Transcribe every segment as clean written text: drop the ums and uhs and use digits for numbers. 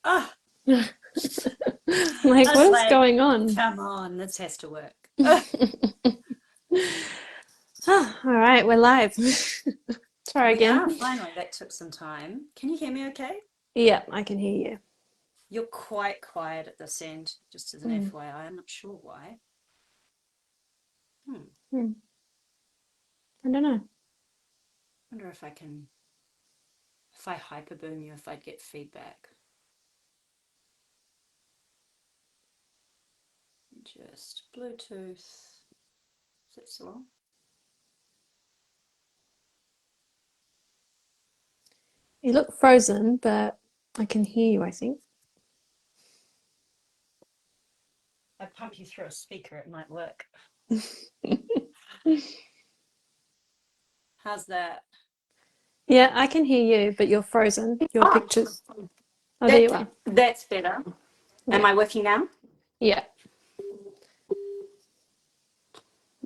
Oh, Like, I what was is like, going on? come on, this has to work. All right, we're live. Try We again. are finally. That took some time. Can you hear me okay? Yeah, I can hear you. You're quite quiet at this end, just as an Mm, FYI. I'm not sure why. Hmm. mm, I don't know. Wonder if I can, if I hyperboom you, if I'd get feedback. Just Bluetooth. Is that so long? You look frozen, but I can hear you, I think. I pump you through a speaker, it might work. How's that? Yeah, I can hear you, but you're frozen. Your Oh, pictures. Oh, there you that are. that's better. Am Yeah. I working now? Yeah.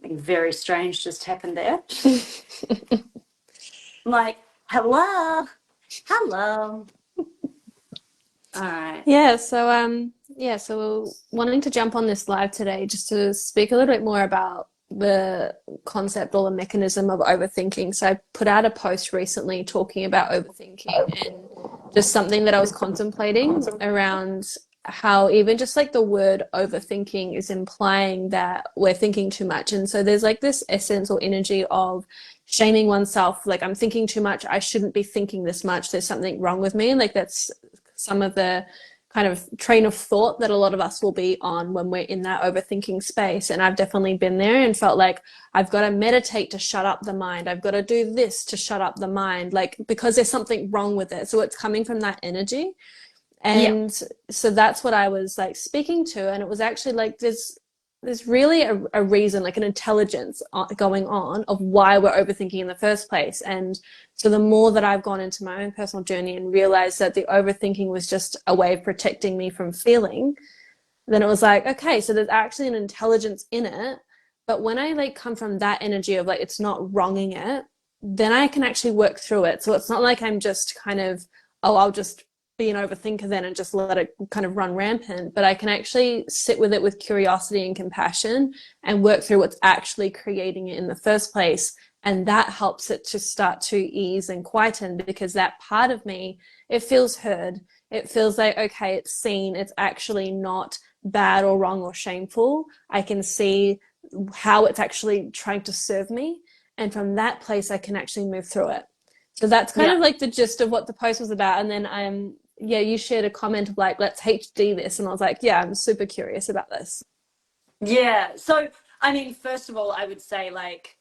Something very strange just happened there. I'm like, hello, hello. All right. So we're wanting to jump on this live today just to speak a little bit more about the concept or the mechanism of overthinking. So I put out a post recently talking about overthinking and just something that I was contemplating around how even just like the word overthinking is implying that we're thinking too much. And so there's like this essence or energy of shaming oneself, like I'm thinking too much, I shouldn't be thinking this much, there's something wrong with me. Like that's some of the kind of train of thought that a lot of us will be on when we're in that overthinking space. And I've definitely been there and felt like I've got to meditate to shut up the mind. I've got to do this to shut up the mind, like because there's something wrong with it. So it's coming from that energy. Yeah. And so that's what I was like speaking to. And it was actually like there's really a reason, like an intelligence going on of why we're overthinking in the first place. And so the more that I've gone into my own personal journey and realized that the overthinking was just a way of protecting me from feeling, then it was like, okay, so there's actually an intelligence in it. But when I like come from that energy of like it's not wronging it, then I can actually work through it. So it's not like I'm just kind of, oh, I'll just be an overthinker then and just let it kind of run rampant. But I can actually sit with it with curiosity and compassion and work through what's actually creating it in the first place. And that helps it to start to ease and quieten because that part of me, it feels heard. It feels like, okay, it's seen. It's actually not bad or wrong or shameful. I can see how it's actually trying to serve me. And from that place, I can actually move through it. So that's kind Yeah. of like the gist of what the post was about. And then yeah, you shared a comment of like, let's HD this. And I was like, yeah, I'm super curious about this. Yeah. So, I mean, first of all, I would say, like,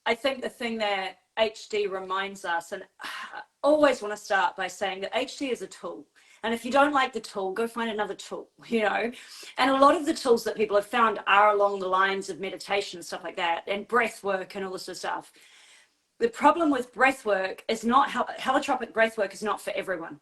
I think the thing that HD reminds us, and I always want to start by saying that HD is a tool. And if you don't like the tool, go find another tool, you know? And a lot of the tools that people have found are along the lines of meditation and stuff like that, and breath work and all this sort of stuff. The problem with breath work is not holotropic breath work is not for everyone.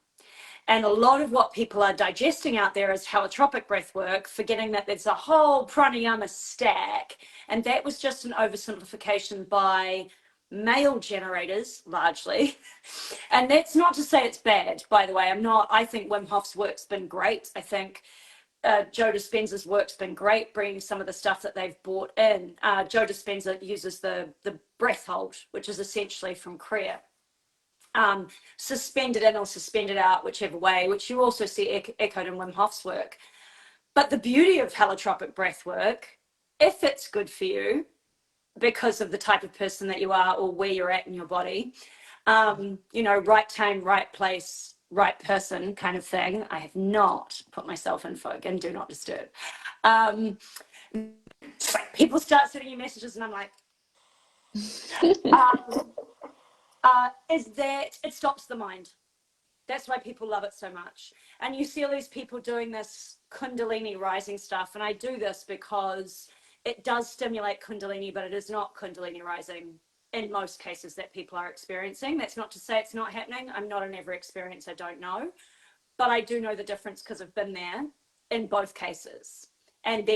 And a lot of what people are digesting out there is holotropic breath work, forgetting that there's a whole pranayama stack. And that was just an oversimplification by male generators largely. And that's not to say it's bad, by the way. I think Wim Hof's work's been great. I think Joe Dispenza's work's been great, bringing some of the stuff that they've brought in. Joe Dispenza uses the breath hold, which is essentially from Kriya, suspended in or suspended out, whichever way, which you also see echoed in Wim Hof's work. But the beauty of holotropic breath work, if it's good for you, because of the type of person that you are or where you're at in your body, right time, right place, right person kind of thing. I have not put myself in folk and do not disturb. Um, People start sending you messages and I'm like, um, is that it stops the mind. That's why people love it so much. And you see all these people doing this Kundalini rising stuff. And I do this because it does stimulate Kundalini, but it is not Kundalini rising in most cases that people are experiencing. That's not to say it's not happening. I'm not in every experience. I don't know. But I do know the difference because I've been there in both cases. And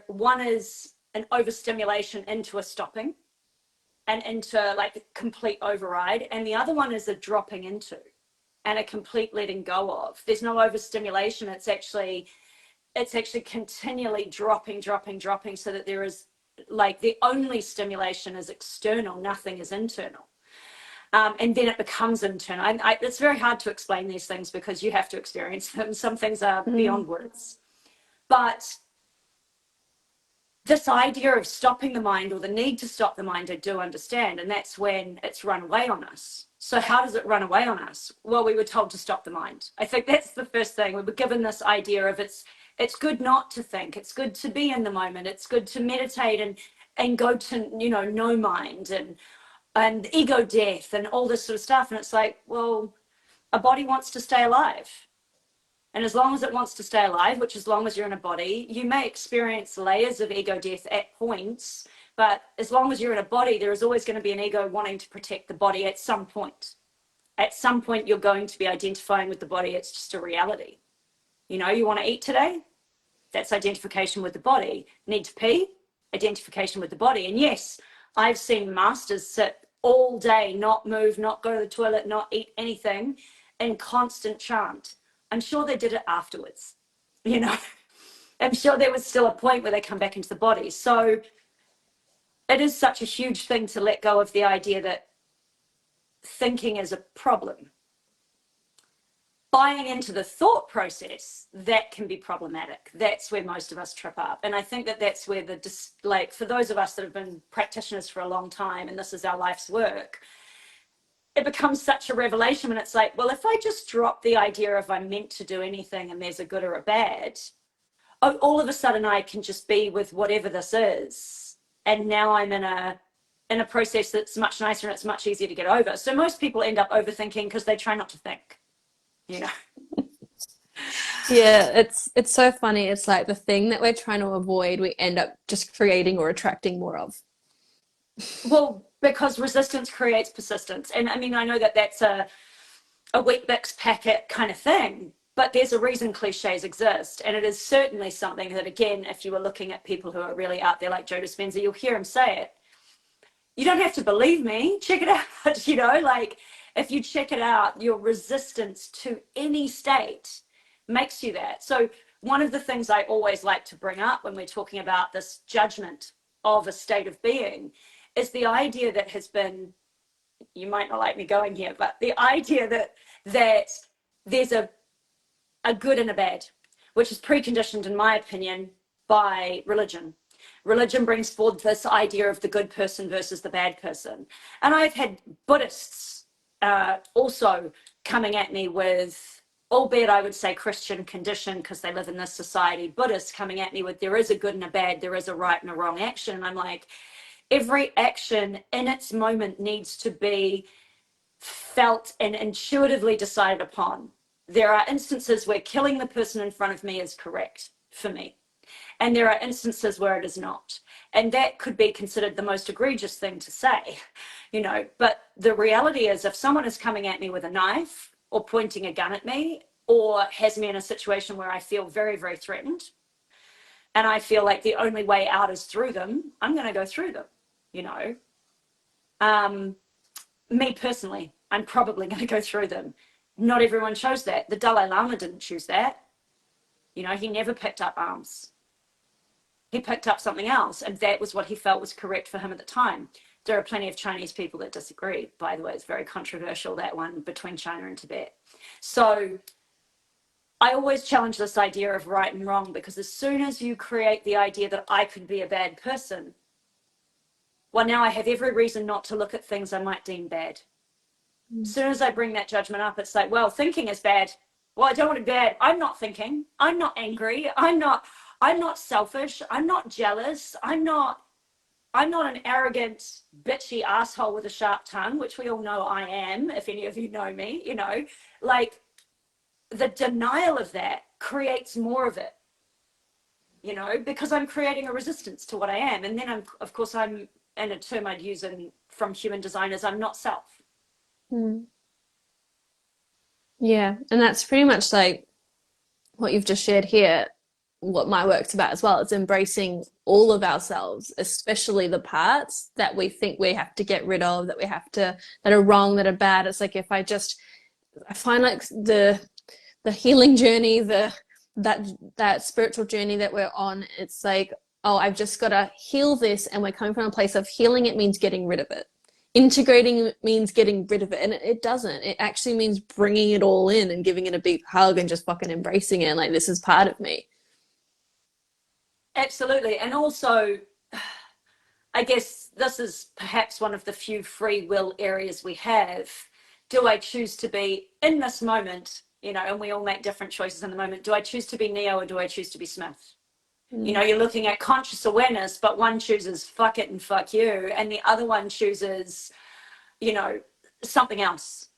one is an overstimulation into a stopping and into like complete override. And the other one is a dropping into. and a complete letting go of. There's no overstimulation. It's actually continually dropping, so that there is, like, the only stimulation is external, nothing is internal. And then it becomes internal. It's very hard to explain these things because you have to experience them. Some things are beyond words. But this idea of stopping the mind, or the need to stop the mind, I do understand. And that's when it's run away on us. So how does it run away on us? Well, we were told to stop the mind. I think that's the first thing. We were given this idea of it's good not to think. It's good to be in the moment. It's good to meditate and go to, no mind and ego death and all this sort of stuff. And it's like, well, a body wants to stay alive. And as long as it wants to stay alive, which as long as you're in a body, you may experience layers of ego death at points, but as long as you're in a body, there is always going to be an ego wanting to protect the body at some point. At some point, you're going to be identifying with the body. It's just a reality. You want to eat today? That's identification with the body. Need to pee? Identification with the body. And yes, I've seen masters sit all day, not move, not go to the toilet, not eat anything, in constant chant. I'm sure they did it afterwards. I'm sure there was still a point where they come back into the body. So it is such a huge thing to let go of the idea that thinking is a problem. Buying into the thought process, that can be problematic. That's where most of us trip up. And I think that that's where for those of us that have been practitioners for a long time, and this is our life's work, it becomes such a revelation when it's like, well, if I just drop the idea of I'm meant to do anything and there's a good or a bad, all of a sudden I can just be with whatever this is. And now I'm in a process that's much nicer and it's much easier to get over. So most people end up overthinking because they try not to think. Yeah, it's so funny. It's like the thing that we're trying to avoid, we end up just creating or attracting more of. Well, because resistance creates persistence. And I mean, I know that that's a Weet-Bix packet kind of thing, but there's a reason cliches exist. And it is certainly something that, again, if you were looking at people who are really out there like Joe Dispenza, you'll hear him say it. You don't have to believe me. Check it out. Like, if you check it out, your resistance to any state makes you that. So one of the things I always like to bring up when we're talking about this judgment of a state of being is the idea that has been, you might not like me going here, but the idea that there's a good and a bad, which is preconditioned, in my opinion, by religion. Religion brings forward this idea of the good person versus the bad person. And I've had Buddhists also coming at me with, albeit I would say Christian condition because they live in this society, Buddhists coming at me with, there is a good and a bad, there is a right and a wrong action. And I'm like, every action in its moment needs to be felt and intuitively decided upon. There are instances where killing the person in front of me is correct for me. And there are instances where it is not. And that could be considered the most egregious thing to say, but the reality is if someone is coming at me with a knife or pointing a gun at me or has me in a situation where I feel very, very threatened and I feel like the only way out is through them, I'm going to go through them, Me personally, I'm probably going to go through them. Not everyone chose that. The Dalai Lama didn't choose that. He never picked up arms. He picked up something else, and that was what he felt was correct for him at the time. There are plenty of Chinese people that disagree. By the way, it's very controversial, that one between China and Tibet. So I always challenge this idea of right and wrong, because as soon as you create the idea that I could be a bad person, well, now I have every reason not to look at things I might deem bad. As soon as I bring that judgment up, it's like, well, thinking is bad. Well, I don't want to be bad. I'm not thinking. I'm not angry. I'm not selfish. I'm not jealous. I'm not an arrogant, bitchy asshole with a sharp tongue, which we all know I am, if any of you know me, like the denial of that creates more of it, because I'm creating a resistance to what I am. And then I'm, and a term I'd use from human designers, I'm not self. Yeah, and that's pretty much like what you've just shared here. What my work's about as well is embracing all of ourselves, especially the parts that we think we have to get rid of, that are wrong, that are bad. It's like if I just I find like the healing journey, that spiritual journey that we're on, it's like, oh, I've just got to heal this, and we're coming from a place of healing. It means getting rid of it. Integrating means getting rid of it, and it doesn't. It actually means bringing it all in and giving it a big hug and just fucking embracing it. Like, this is part of me. Absolutely. And also, I guess this is perhaps one of the few free will areas we have. Do I choose to be in this moment, and we all make different choices in the moment. Do I choose to be Neo or do I choose to be Smith? You're looking at conscious awareness, but one chooses fuck it and fuck you, and the other one chooses, something else.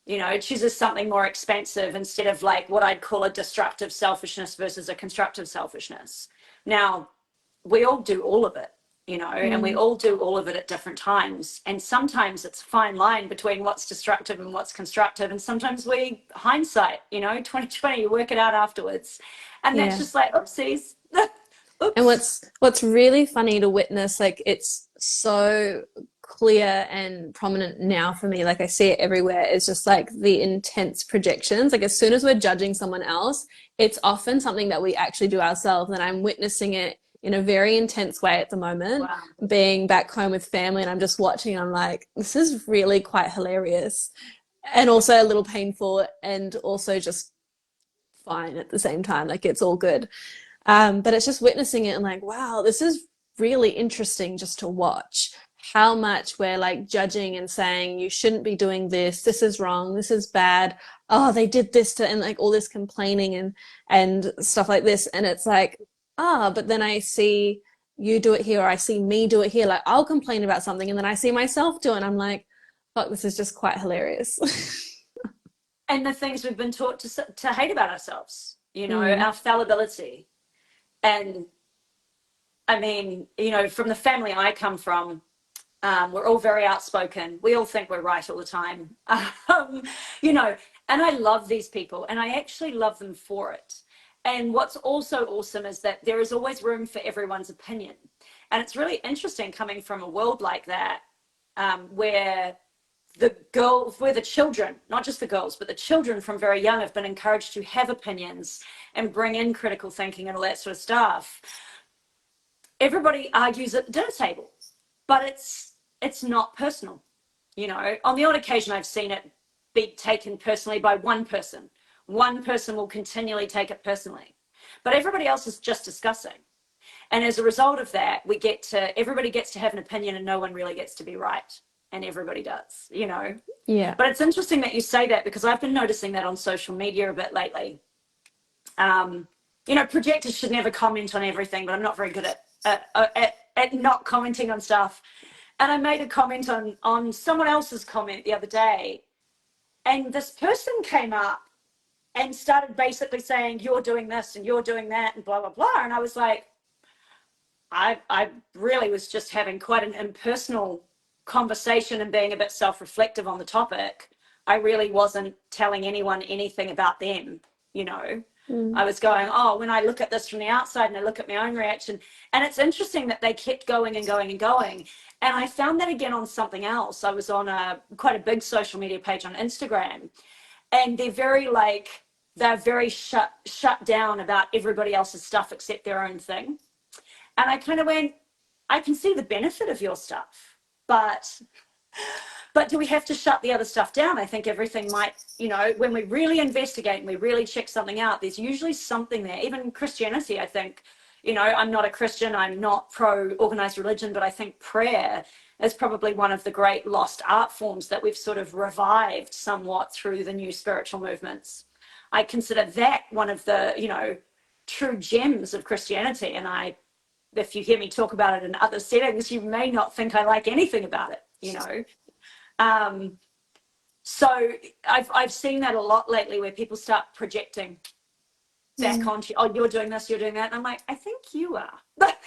It chooses something more expansive instead of like what I'd call a destructive selfishness versus a constructive selfishness. Now, we all do all of it, and we all do all of it at different times. And sometimes it's a fine line between what's destructive and what's constructive. And sometimes we hindsight, 2020, you work it out afterwards. And that's Yeah. just like, oopsies. And Oops. what's really funny to witness, like it's so clear and prominent now for me, like I see it everywhere, is just like the intense projections. Like as soon as we're judging someone else, it's often something that we actually do ourselves. And I'm witnessing it in a very intense way at the moment, Wow. being back home with family, and I'm just watching, and I'm like, this is really quite hilarious and also a little painful and also just fine at the same time. Like it's all good. But it's just witnessing it and like, wow, this is really interesting just to watch how much we're like judging and saying, you shouldn't be doing this. This is wrong. This is bad. Oh, they did this to, and like all this complaining and stuff like this. And it's like, but then I see you do it here, or I see me do it here. Like I'll complain about something and then I see myself do it. And I'm like, fuck, this is just quite hilarious. And the things we've been taught to hate about ourselves, Mm, our fallibility. And I mean, from the family I come from, we're all very outspoken. We all think we're right all the time. You know, and I love these people and I actually love them for it. And what's also awesome is that there is always room for everyone's opinion. And it's really interesting coming from a world like that, where where the children, not just the girls, but the children from very young have been encouraged to have opinions and bring in critical thinking and all that sort of stuff. Everybody argues at the dinner table, but it's not personal. On the odd occasion I've seen it be taken personally by one person. One person will continually take it personally, but everybody else is just discussing. And as a result of that, everybody gets to have an opinion and no one really gets to be right. And everybody does. yeah. But it's interesting that you say that because I've been noticing that on social media a bit lately. Projectors should never comment on everything, but I'm not very good at not commenting on stuff. And I made a comment on someone else's comment the other day, and this person came up and started basically saying, you're doing this and you're doing that and blah, blah, blah. And I was like, I really was just having quite an impersonal conversation and being a bit self-reflective on the topic. I really wasn't telling anyone anything about them, you know. Mm, I was going, oh, when I look at this from the outside and I look at my own reaction. And it's interesting that they kept going and going and going. And I found that again on something else. I was on quite a big social media page on Instagram, and they're very shut down about everybody else's stuff except their own thing. And I kind of went, I can see the benefit of your stuff, but do we have to shut the other stuff down? I think everything might, when we really investigate and we really check something out, there's usually something there. Even Christianity, I think, I'm not a Christian, I'm not pro organized religion, but I think prayer is probably one of the great lost art forms that we've sort of revived somewhat through the new spiritual movements. I consider that one of the, true gems of Christianity. And if you hear me talk about it in other settings, you may not think I like anything about it. Um, so I've seen that a lot lately, where people start projecting back mm. onto, oh, you're doing this, you're doing that. And I'm like, I think you are. But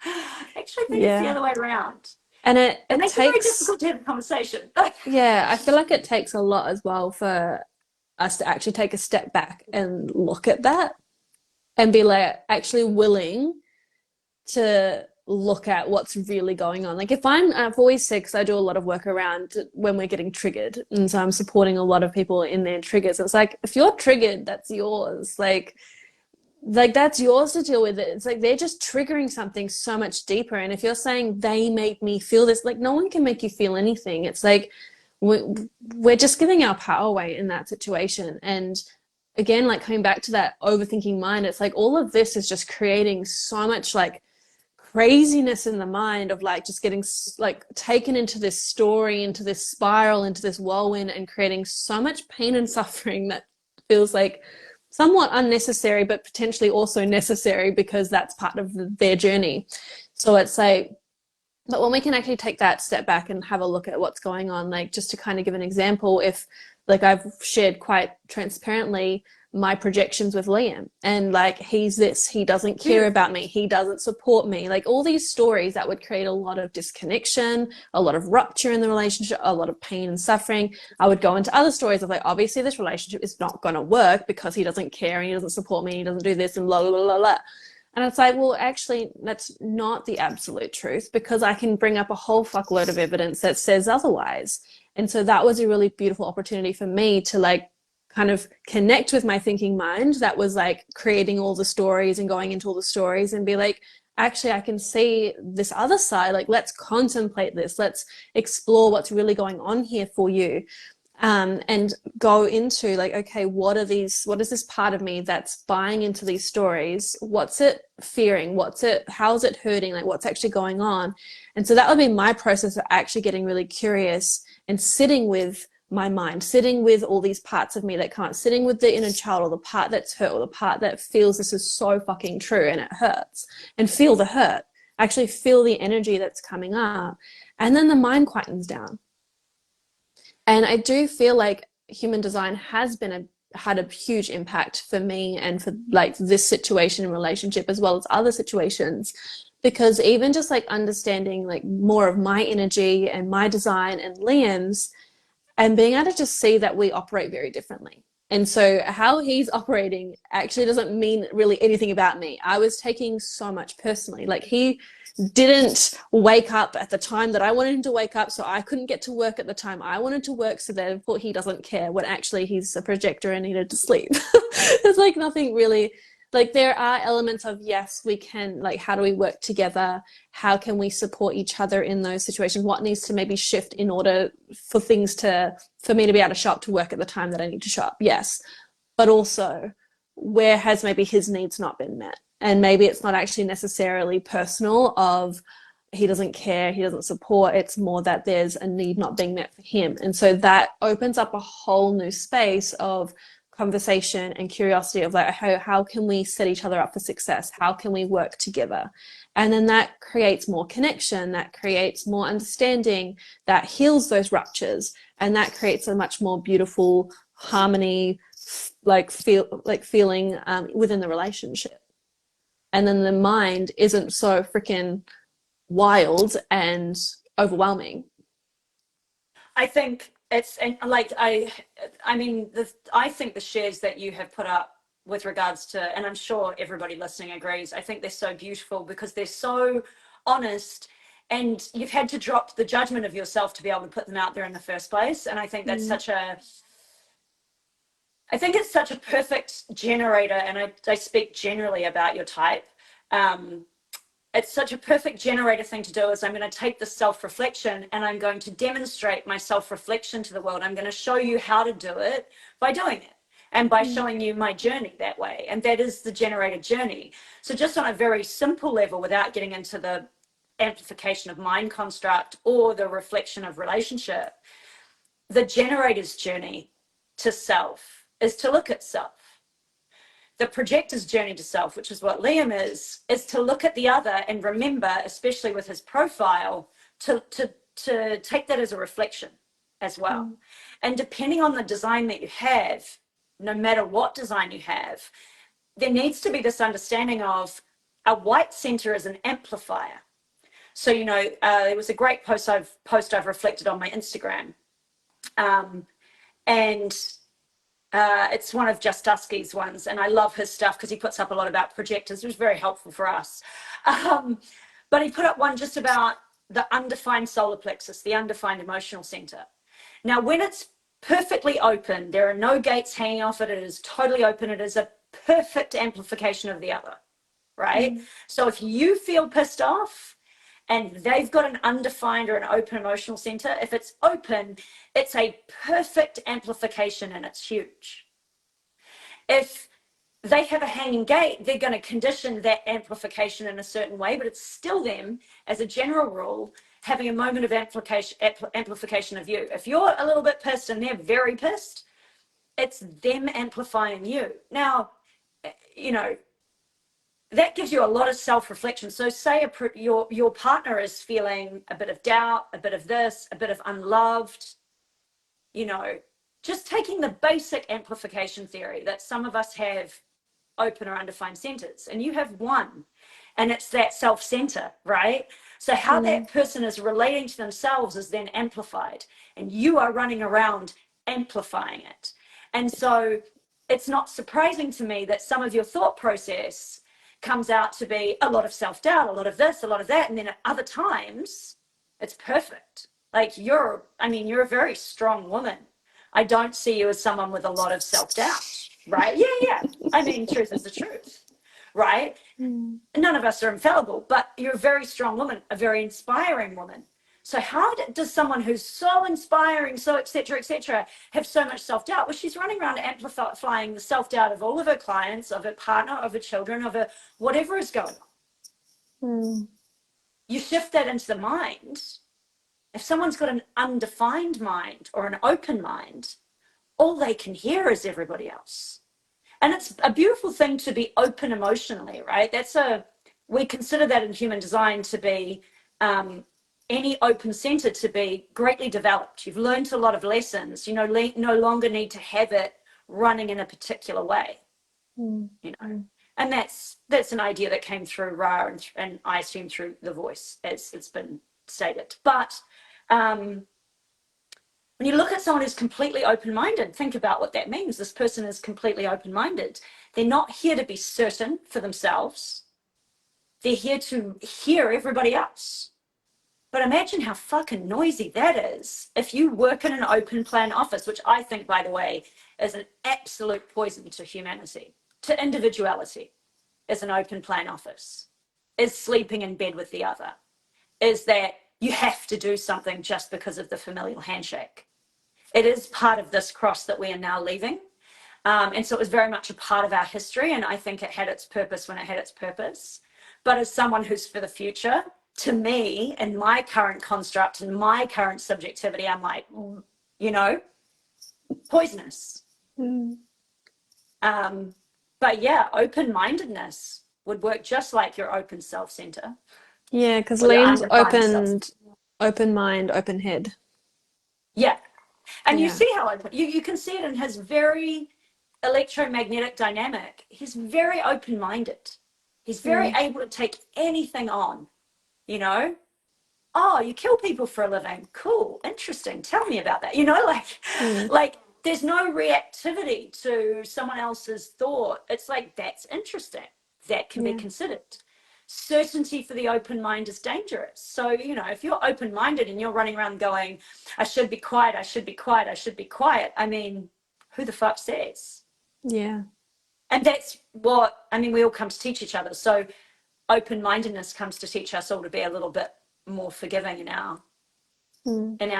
I actually think it's the Yeah. other way around. And it, It it makes it very takes, difficult to have a conversation. yeah, I feel like it takes a lot as well for us to actually take a step back and look at that and be like actually willing to look at what's really going on. Like if I've always said, because I do a lot of work around when we're getting triggered, and so I'm supporting a lot of people in their triggers. It's like, if you're triggered, that's yours. Like that's yours to deal with. It. It's like they're just triggering something so much deeper. And if you're saying they made me feel this, like no one can make you feel anything. It's like we're just giving our power away in that situation. And again, like coming back to that overthinking mind, it's like all of this is just creating so much like craziness in the mind of like just getting like taken into this story, into this spiral, into this whirlwind, and creating so much pain and suffering that feels like somewhat unnecessary, but potentially also necessary because that's part of their journey. So it's like, but when we can actually take that step back and have a look at what's going on, like just to kind of give an example, if like I've shared quite transparently my projections with Liam, and like he's this, he doesn't care about me, he doesn't support me, like all these stories that would create a lot of disconnection, a lot of rupture in the relationship, a lot of pain and suffering. I would go into other stories of like, obviously this relationship is not going to work because he doesn't care and he doesn't support me, he doesn't do this and blah blah blah blah. And it's like, well, actually, that's not the absolute truth, because I can bring up a whole fuckload of evidence that says otherwise. And so that was a really beautiful opportunity for me to like kind of connect with my thinking mind that was like creating all the stories and going into all the stories and be like, actually, I can see this other side. Like, let's contemplate this. Let's explore what's really going on here for you. And go into like, okay, what is this part of me that's buying into these stories? What's it fearing? How's it hurting? Like what's actually going on? And so that would be my process of actually getting really curious and sitting with my mind, sitting with all these parts of me that can't, sitting with the inner child, or the part that's hurt, or the part that feels this is so fucking true and it hurts, and feel the hurt, actually feel the energy that's coming up. And then the mind quietens down. And I do feel like human design has had a huge impact for me and for like this situation and relationship as well as other situations, because even just like understanding like more of my energy and my design and Liam's, and being able to just see that we operate very differently. And so how he's operating actually doesn't mean really anything about me. I was taking so much personally. Like he didn't wake up at the time that I wanted him to wake up, so I couldn't get to work at the time I wanted to work, so therefore he doesn't care, when actually he's a projector and needed to sleep. There's like nothing really, like there are elements of, yes, we can, like how do we work together, how can we support each other in those situations, what needs to maybe shift in order for me to be able to show up to work at the time that I need to show up, yes, but also where has maybe his needs not been met. And maybe it's not actually necessarily personal of he doesn't care, he doesn't support, it's more that there's a need not being met for him. And so that opens up a whole new space of conversation and curiosity of like, how can we set each other up for success? How can we work together? And then that creates more connection, that creates more understanding, that heals those ruptures, and that creates a much more beautiful harmony, feeling within the relationship. And then the mind isn't so freaking wild and overwhelming. I think it's, and like I mean, I think the shares that you have put up with regards to, and I'm sure everybody listening agrees, I think they're so beautiful because they're so honest, and you've had to drop the judgment of yourself to be able to put them out there in the first place. And I think that's I think it's such a perfect generator, and I speak generally about your type. Um, it's such a perfect generator thing to do, is I'm going to take the self-reflection and I'm going to demonstrate my self-reflection to the world. I'm going to show you how to do it by doing it and by showing you my journey that way. And that is the generator journey. So just on a very simple level, without getting into the amplification of mind construct or the reflection of relationship, the generator's journey to self is to look at self. The projector's journey to self, which is what Liam is to look at the other and remember, especially with his profile, to take that as a reflection as well. And depending on the design that you have, no matter what design you have, there needs to be this understanding of a white center as an amplifier. So, it was a great post I've reflected on my Instagram. And it's one of Just Dusky's ones, and I love his stuff because he puts up a lot about projectors, which is very helpful for us. But he put up one just about the undefined solar plexus, the undefined emotional center. Now, when it's perfectly open, there are no gates hanging off it, it is totally open, it is a perfect amplification of the other, right? So if you feel pissed off and they've got an undefined or an open emotional center, if it's open, it's a perfect amplification and it's huge. If they have a hanging gate, they're going to condition that amplification in a certain way, but it's still them, as a general rule, having a moment of amplification of you. If you're a little bit pissed and they're very pissed, it's them amplifying you. Now, you know, that gives you a lot of self-reflection. So say your partner is feeling a bit of doubt, a bit of this, a bit of unloved, you know, just taking the basic amplification theory that some of us have open or undefined centers, and you have one, and it's that self-center, right? So how that person is relating to themselves is then amplified, and you are running around amplifying it. And so it's not surprising to me that some of your thought process comes out to be a lot of self-doubt, a lot of this, a lot of that, and then at other times it's perfect. Like you're a very strong woman. I don't see you as someone with a lot of self-doubt, right? Yeah. I mean, truth is the truth, right? None of us are infallible, but you're a very strong woman, a very inspiring woman. So how does someone who's so inspiring, so et cetera, have so much self-doubt? Well, she's running around amplifying the self-doubt of all of her clients, of her partner, of her children, of her whatever is going on. You shift that into the mind. If someone's got an undefined mind or an open mind, all they can hear is everybody else. And it's a beautiful thing to be open emotionally, right? We consider that in human design to be any open center to be greatly developed. You've learned a lot of lessons, you know, no longer need to have it running in a particular way, you know. And that's an idea that came through Ra and I assume through the voice, as it's been stated. But when you look at someone who's completely open-minded, think about what that means. This person is completely open-minded. They're not here to be certain for themselves. They're here to hear everybody else. But imagine how fucking noisy that is if you work in an open plan office, which I think, by the way, is an absolute poison to humanity, to individuality, is an open plan office, is sleeping in bed with the other, is that you have to do something just because of the familial handshake. It is part of this cross that we are now leaving. And so it was very much a part of our history. And I think it had its purpose when it had its purpose. But as someone who's for the future, to me, in my current construct and my current subjectivity, I'm like, you know, poisonous. But yeah, open-mindedness would work just like your open self-center. Yeah, because Liam's open mind, open head. Yeah. And you see how you can see it in his very electromagnetic dynamic. He's very open-minded. He's very able to take anything on, you know. Oh, you kill people for a living. Cool. Interesting. Tell me about that. You know, like there's no reactivity to someone else's thought. It's like, that's interesting. That can be considered. Certainty for the open mind is dangerous. So, you know, if you're open-minded and you're running around going, I should be quiet, I should be quiet, I should be quiet. I mean, who the fuck says? Yeah. And that's what, I mean, we all come to teach each other. So open-mindedness comes to teach us all to be a little bit more forgiving in our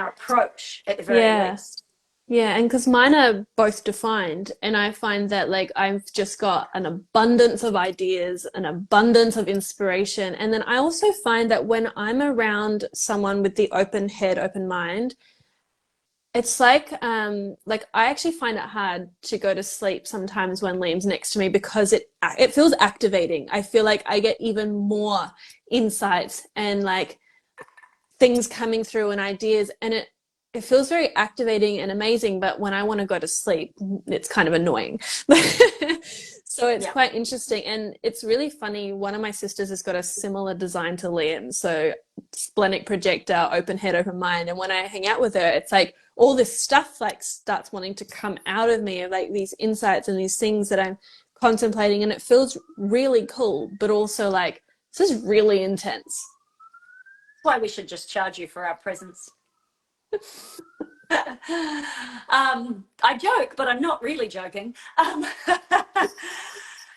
approach at the very least. Yeah, and because mine are both defined, and I find that like I've just got an abundance of ideas, an abundance of inspiration. And then I also find that when I'm around someone with the open head, open mind, it's like I actually find it hard to go to sleep sometimes when Liam's next to me because it feels activating. I feel like I get even more insights and like things coming through and ideas, and it feels very activating and amazing. But when I want to go to sleep, it's kind of annoying. So it's quite interesting, and it's really funny. One of my sisters has got a similar design to Liam, so splenic projector, open head, open mind. And when I hang out with her, it's like all this stuff like starts wanting to come out of me, of like these insights and these things that I'm contemplating, and it feels really cool, but also like this is really intense. why we should just charge you for our presence. I joke, but I'm not really joking.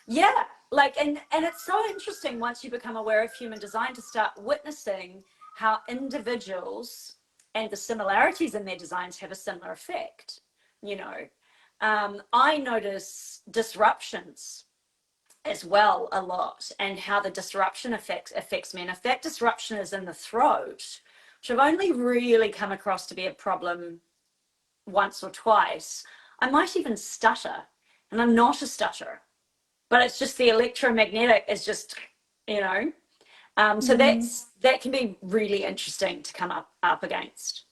Yeah, like, and it's so interesting once you become aware of human design to start witnessing how individuals and the similarities in their designs have a similar effect. You know, I notice disruptions as well a lot, and how the disruption affects me. And if that disruption is in the throat, which I've only really come across to be a problem once or twice, I might even stutter, and I'm not a stutterer, but it's just the electromagnetic is just, you know. So Mm. that can be really interesting to come up against.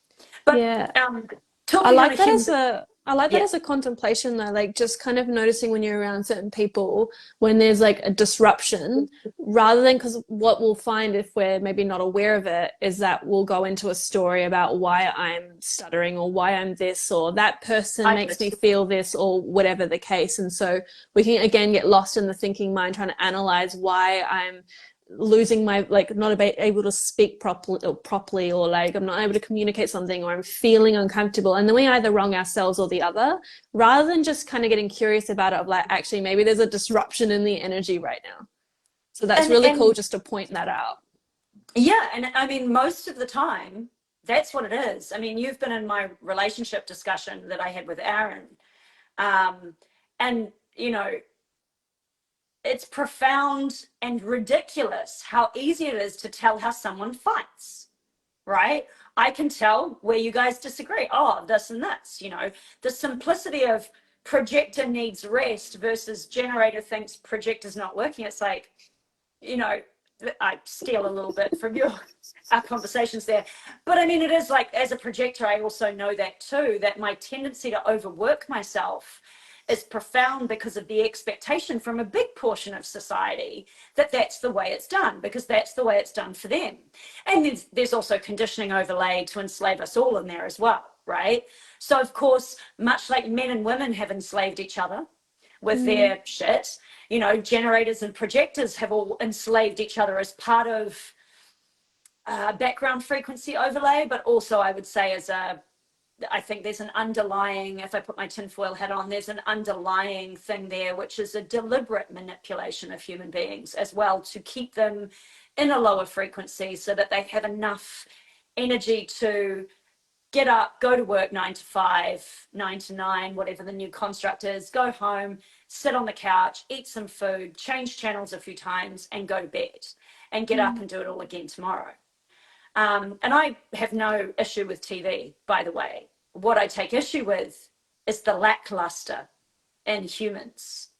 But Yeah. I talking on a like that human, as a I like that yeah, as a contemplation though, like just kind of noticing when you're around certain people when there's like a disruption, rather than because what we'll find if we're maybe not aware of it is that we'll go into a story about why I'm stuttering or why I'm this or that person I makes did. me feel this or whatever the case. And so we can again get lost in the thinking mind trying to analyze why I'm losing my like not able to speak properly or like I'm not able to communicate something or I'm feeling uncomfortable, and then we either wrong ourselves or the other, rather than just kind of getting curious about it of like actually maybe there's a disruption in the energy right now. So that's really cool And just to point that out. yeah, and I mean, most of the time, that's what it is. I mean, you've been in my relationship discussion that I had with Erin, um, and you know, it's profound and ridiculous how easy it is to tell how someone fights, right? I can tell where you guys disagree. Oh, this and this, you know, the simplicity of projector needs rest versus generator thinks projector's not working. It's like, you know, I steal a little bit from your our conversations there. But I mean, it is like, as a projector, I also know that too, that my tendency to overwork myself is profound because of the expectation from a big portion of society that that's the way it's done, because that's the way it's done for them. And there's also conditioning overlaid to enslave us all in there as well, right? So, of course, much like men and women have enslaved each other with Mm. their shit, you know, generators and projectors have all enslaved each other as part of background frequency overlay, but also I would say as a, I think there's an underlying, if I put my tinfoil hat on, there's an underlying thing there, which is a deliberate manipulation of human beings as well to keep them in a lower frequency so that they have enough energy to get up, go to work 9 to 5, 9 to 9, whatever the new construct is, go home, sit on the couch, eat some food, change channels a few times, and go to bed and get up Mm. and do it all again tomorrow. And I have no issue with TV, by the way. What I take issue with is the lackluster in humans,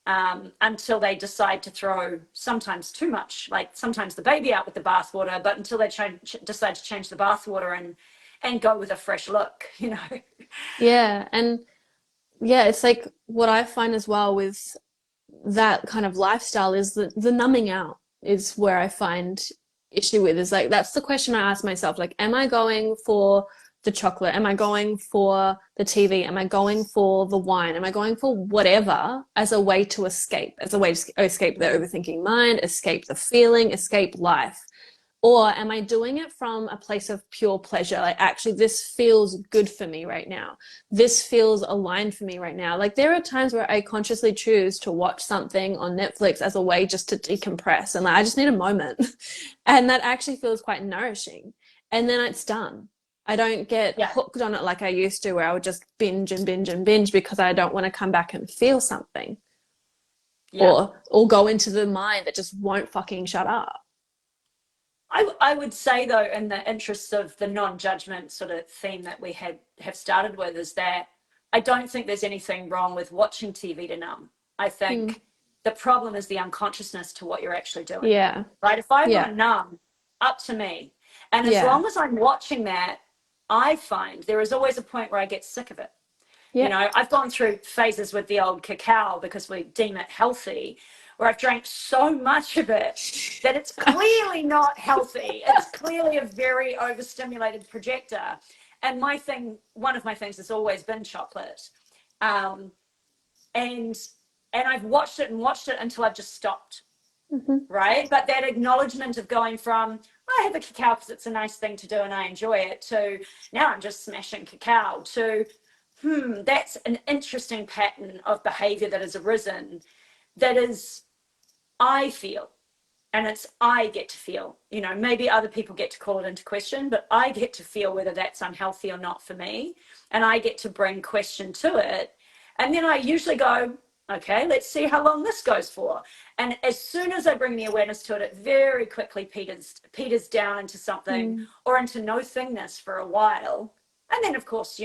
until they decide to throw sometimes too much, like sometimes the baby out with the bathwater, but until they decide to change the bathwater and go with a fresh look, you know. Yeah, and yeah, it's like what I find as well with that kind of lifestyle is the numbing out is where I find issue with, is like that's the question I ask myself, like am I going for the chocolate, am I going for the TV, am I going for the wine, am I going for whatever as a way to escape, as a way to escape the overthinking mind, escape the feeling, escape life? Or am I doing it from a place of pure pleasure? Like, actually, this feels good for me right now. This feels aligned for me right now. Like, there are times where I consciously choose to watch something on Netflix as a way just to decompress. And like, I just need a moment. And that actually feels quite nourishing. And then it's done. I don't get Yeah, hooked on it like I used to, where I would just binge and binge and binge because I don't want to come back and feel something, yeah. or go into the mind that just won't fucking shut up. I would say though, in the interests of the non-judgment sort of theme that we have started with, is that I don't think there's anything wrong with watching TV to numb. I Mm. think the problem is the unconsciousness to what you're actually doing. Yeah. Right? If I want Yeah. to numb, up to me. And as Yeah. long as I'm watching that, I find there is always a point where I get sick of it. You Yeah. know, I've gone through phases with the old cacao because we deem it healthy, where I've drank so much of it that it's clearly not healthy. It's clearly a very overstimulated projector. And my thing, one of my things has always been chocolate. Um, and I've watched it and watched it until I've just stopped, Hmm. right? But that acknowledgement of going from, I have a cacao because it's a nice thing to do and I enjoy it, to now I'm just smashing cacao, to that's an interesting pattern of behavior that has arisen, that is, I feel, and it's I get to feel, maybe other people get to call it into question, but I get to feel whether that's unhealthy or not for me. And I get to bring question to it. And then I usually go, okay, let's see how long this goes for. And as soon as I bring the awareness to it, it very quickly peters down into something or into no thingness for a while. And then, of course,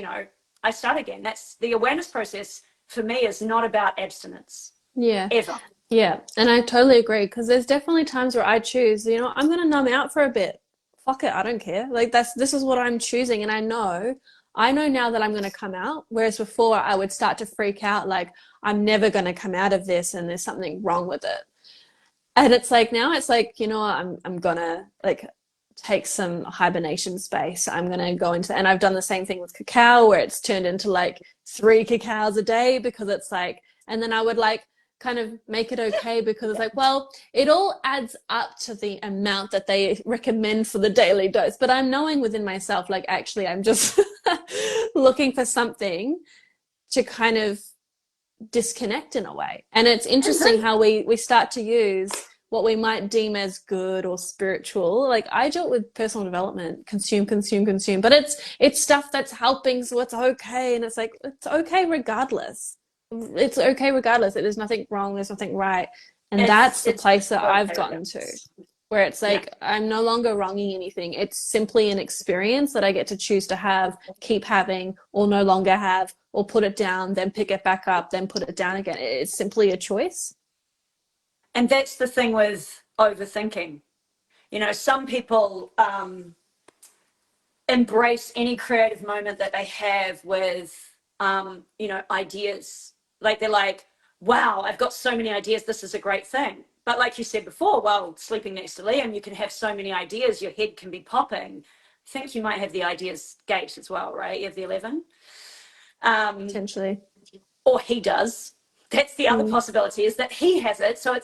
I start again. That's the awareness process for me is not about abstinence. Yeah. Ever. Yeah, and I totally agree because there's definitely times where I choose, I'm gonna numb out for a bit. Fuck it, I don't care. Like this is what I'm choosing, and I know now that I'm gonna come out. Whereas before I would start to freak out, like I'm never gonna come out of this, and there's something wrong with it. And it's like now it's like, I'm gonna like take some hibernation space. I'm gonna go into, and I've done the same thing with cacao where it's turned into like 3 cacaos a day because it's like, and then I would like kind of make it okay because it's like, well, it all adds up to the amount that they recommend for the daily dose. But I'm knowing within myself, like actually I'm just looking for something to kind of disconnect in a way. And it's interesting how we start to use what we might deem as good or spiritual. Like I do it with personal development, consume, consume, consume, but it's stuff that's helping, so it's okay. And it's like it's okay regardless. It's okay regardless. There's nothing wrong, there's nothing right. And that's the place that I've gotten to, where it's like I'm no longer wronging anything. It's simply an experience that I get to choose to have, keep having, or no longer have, or put it down, then pick it back up, then put it down again. It's simply a choice. And that's the thing with overthinking. Some people embrace any creative moment that they have with, ideas. Like they're like, wow, I've got so many ideas. This is a great thing. But like you said before, well, sleeping next to Liam, you can have so many ideas. Your head can be popping. I think you might have the ideas gate as well, right? You have the 11. Potentially. Or he does. That's the other possibility, is that he has it. So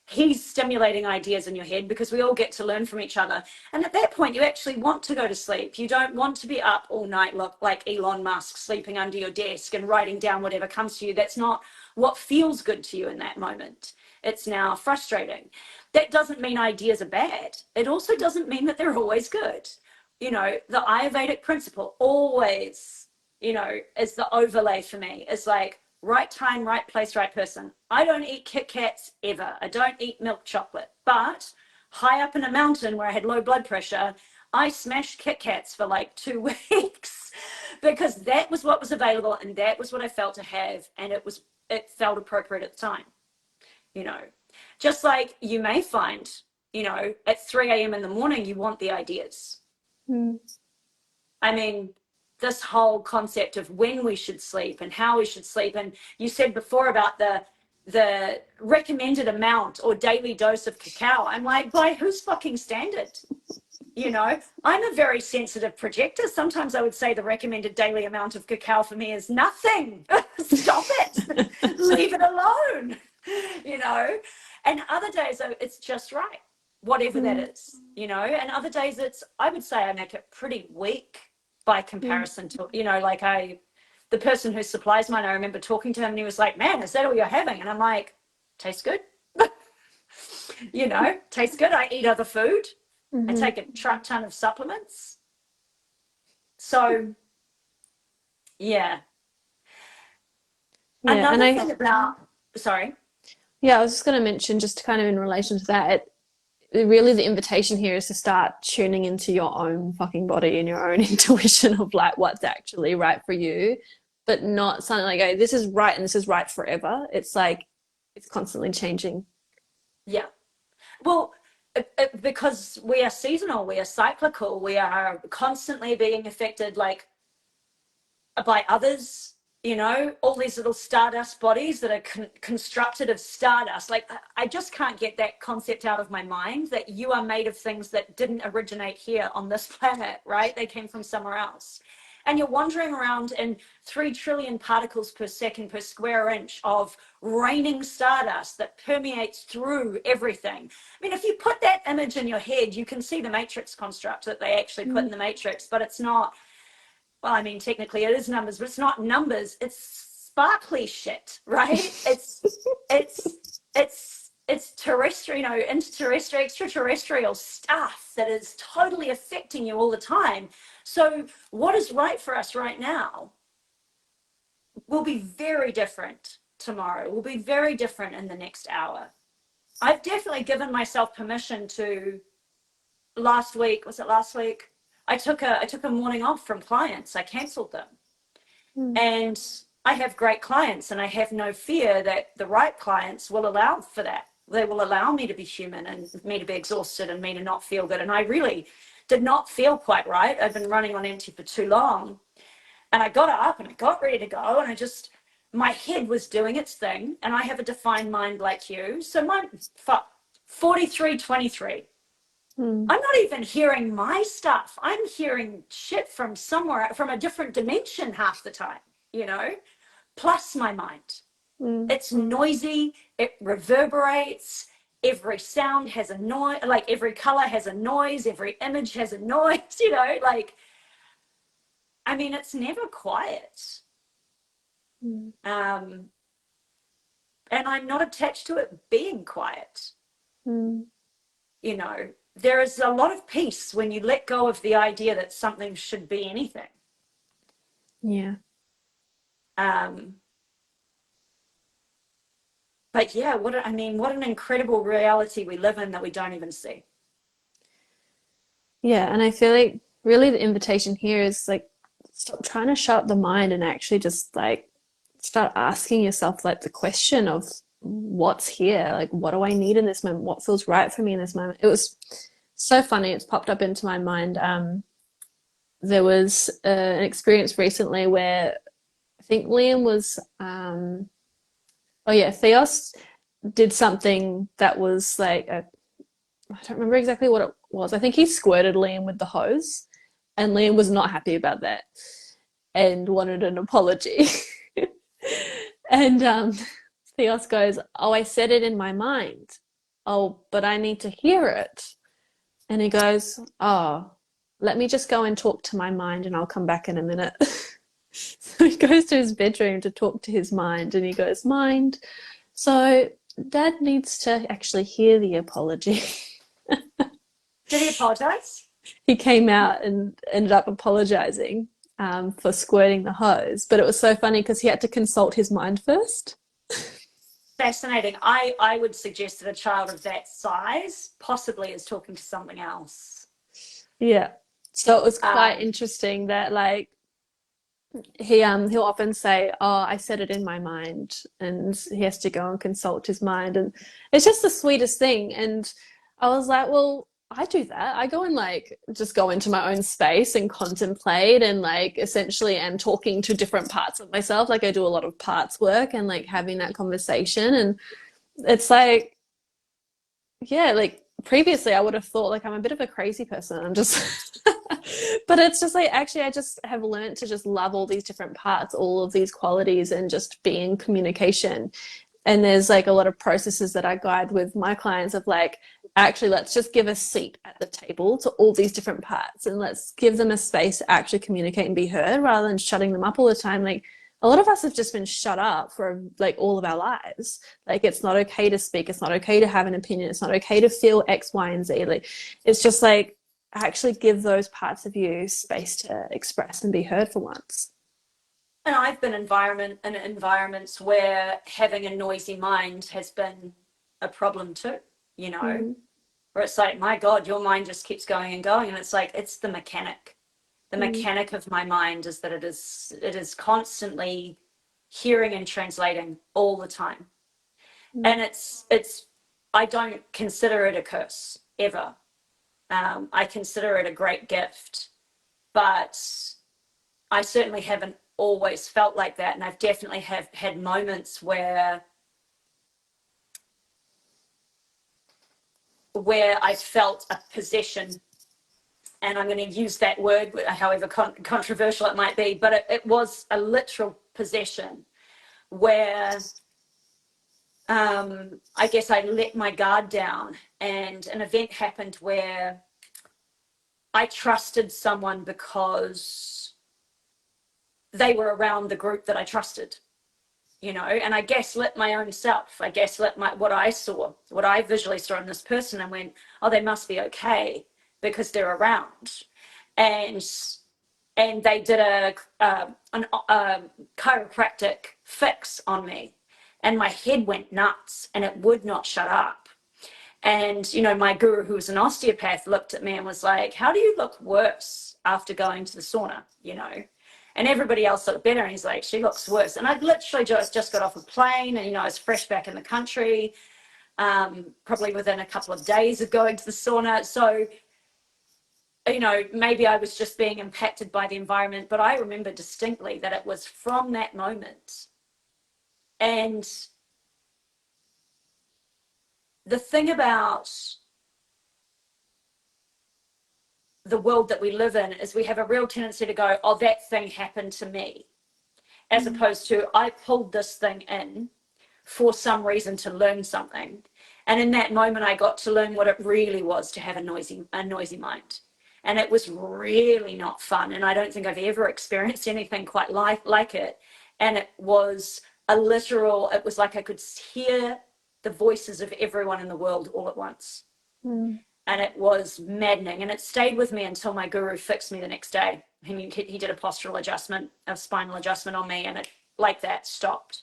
he's stimulating ideas in your head because we all get to learn from each other. And at that point, you actually want to go to sleep. You don't want to be up all night like Elon Musk, sleeping under your desk and writing down whatever comes to you. That's not what feels good to you in that moment. It's now frustrating. That doesn't mean ideas are bad. It also doesn't mean that they're always good. The Ayurvedic principle always, is the overlay for me. It's like, right time, right place, right person. I don't eat Kit Kats ever. I don't eat milk chocolate. But high up in a mountain where I had low blood pressure, I smashed Kit Kats for like 2 weeks because that was what was available and that was what I felt to have. And it felt appropriate at the time. Just like you may find, at 3 a.m. in the morning, you want the ideas. I mean, this whole concept of when we should sleep and how we should sleep. And you said before about the recommended amount or daily dose of cacao. I'm like, by whose fucking standard? I'm a very sensitive projector. Sometimes I would say the recommended daily amount of cacao for me is nothing. Stop it. Leave it alone. And other days it's just right, whatever that is, and other days I would say I make it pretty weak by comparison to, the person who supplies mine, I remember talking to him and he was like, man, is that all you're having? And I'm like, tastes good. Tastes good. I eat other food. I take a ton of supplements. So, yeah. Another thing about, sorry. Yeah, I was just going to mention, just kind of in relation to that, really the invitation here is to start tuning into your own fucking body and your own intuition of like what's actually right for you, but not something like, oh, this is right and this is right forever. It's like it's constantly changing. Yeah. Well, because we are seasonal, we are cyclical, we are constantly being affected like by others, all these little stardust bodies that are constructed of stardust. Like I just can't get that concept out of my mind that you are made of things that didn't originate here on this planet, right? They came from somewhere else. and you're wandering around in 3 trillion particles per second per square inch of raining stardust that permeates through everything. I mean, if you put that image in your head, you can see the matrix construct that they actually put in the matrix, but it's not, well, I mean, technically it is numbers, but it's not numbers, it's sparkly shit, right? It's terrestrial, you know, interterrestrial, extraterrestrial stuff that is totally affecting you all the time. So what is right for us right now will be very different tomorrow, will be very different in the next hour. I've definitely given myself permission to, last week, was it last week? I took a morning off from clients. I cancelled them. And I have great clients, and I have no fear that the right clients will allow for that. They will allow me to be human and me to be exhausted and me to not feel good. And I really did not feel quite right. I've been running on empty for too long. And I got up and I got ready to go. And my head was doing its thing. And I have a defined mind like you. So mine, 4323. I'm not even hearing my stuff. I'm hearing shit from somewhere, from a different dimension half the time, you know, plus my mind. It's noisy, it reverberates, every sound has a noise, like every color has a noise, every image has a noise, you know, like, I mean, it's never quiet. And I'm not attached to it being quiet. You know, there is a lot of peace when you let go of the idea that something should be anything. Yeah. But yeah, what an incredible reality we live in that we don't even see. Yeah, and I feel like really the invitation here is like stop trying to shut up the mind and actually just like start asking yourself like the question of what's here, like what do I need in this moment, what feels right for me in this moment. It was so funny, it's popped up into my mind. There was an experience recently where I think Liam was oh yeah, Theos did something that was like I don't remember exactly what it was. I think he squirted Liam with the hose, and Liam was not happy about that and wanted an apology. And Theos goes, "Oh, I said it in my mind. Oh, but I need to hear it." And he goes, "Oh, let me just go and talk to my mind, and I'll come back in a minute." So he goes to his bedroom to talk to his mind, and he goes, "Mind, so Dad needs to actually hear the apology." Did he apologize? He came out and ended up apologizing for squirting the hose. But it was so funny because he had to consult his mind first. Fascinating. I would suggest that a child of that size possibly is talking to something else. Yeah. So it was quite interesting that like he'll often say, "Oh, I said it in my mind," and he has to go and consult his mind, and it's just the sweetest thing. And I was like, well, I do that. I go and like just go into my own space and contemplate and like essentially am talking to different parts of myself. Like I do a lot of parts work and like having that conversation, and it's like, yeah, like previously I would have thought like I'm a bit of a crazy person. I'm just but it's just like actually I just have learned to just love all these different parts, all of these qualities, and just be in communication. And there's like a lot of processes that I guide with my clients of like, actually, let's just give a seat at the table to all these different parts and let's give them a space to actually communicate and be heard rather than shutting them up all the time. Like a lot of us have just been shut up for like all of our lives. Like it's not okay to speak. It's not okay to have an opinion. It's not okay to feel X, Y, and Z. Like it's just like actually give those parts of you space to express and be heard for once. And I've been in environments where having a noisy mind has been a problem too, you know, where it's like, my God, your mind just keeps going and going. And it's like, it's the mechanic. The mechanic of my mind is that it is constantly hearing and translating all the time. And I don't consider it a curse ever. I consider it a great gift, but I certainly haven't always felt like that. And I've definitely have had moments where I felt a possession and I'm going to use that word, however controversial it might be, but it was a literal possession where I guess I let my guard down, and an event happened where I trusted someone because they were around the group that I trusted, and I gaslit my own self. I gaslit what I saw, what I visually saw in this person, and went, oh, they must be okay because they're around. And they did a chiropractic fix on me, and my head went nuts and it would not shut up. And my guru, who was an osteopath, looked at me and was like, how do you look worse after going to the sauna? And everybody else looked better, and he's like, she looks worse. And I'd literally just got off a plane, and I was fresh back in the country, probably within a couple of days of going to the sauna. So maybe I was just being impacted by the environment, but I remember distinctly that it was from that moment. And the thing about the world that we live in is we have a real tendency to go, oh, that thing happened to me, as opposed to I pulled this thing in for some reason to learn something. And in that moment, I got to learn what it really was to have a noisy mind. And it was really not fun. And I don't think I've ever experienced anything quite like it. And it was it was like I could hear the voices of everyone in the world all at once. And it was maddening. And it stayed with me until my guru fixed me the next day. He did a postural adjustment, a spinal adjustment on me, and it, like that, stopped.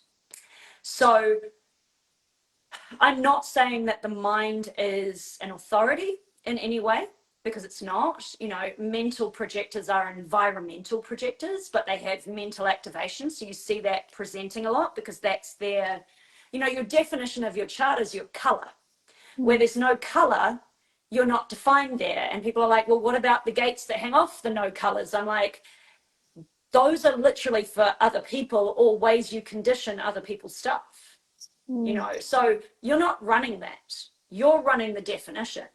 So I'm not saying that the mind is an authority in any way, because it's not. Mental projectors are environmental projectors, but they have mental activation. So you see that presenting a lot because that's their, your definition of your chart is your color. Where there's no color, you're not defined there. And people are like, well, what about the gates that hang off the no colors? I'm like, those are literally for other people, or ways you condition other people's stuff. So you're not running that. You're running the definition.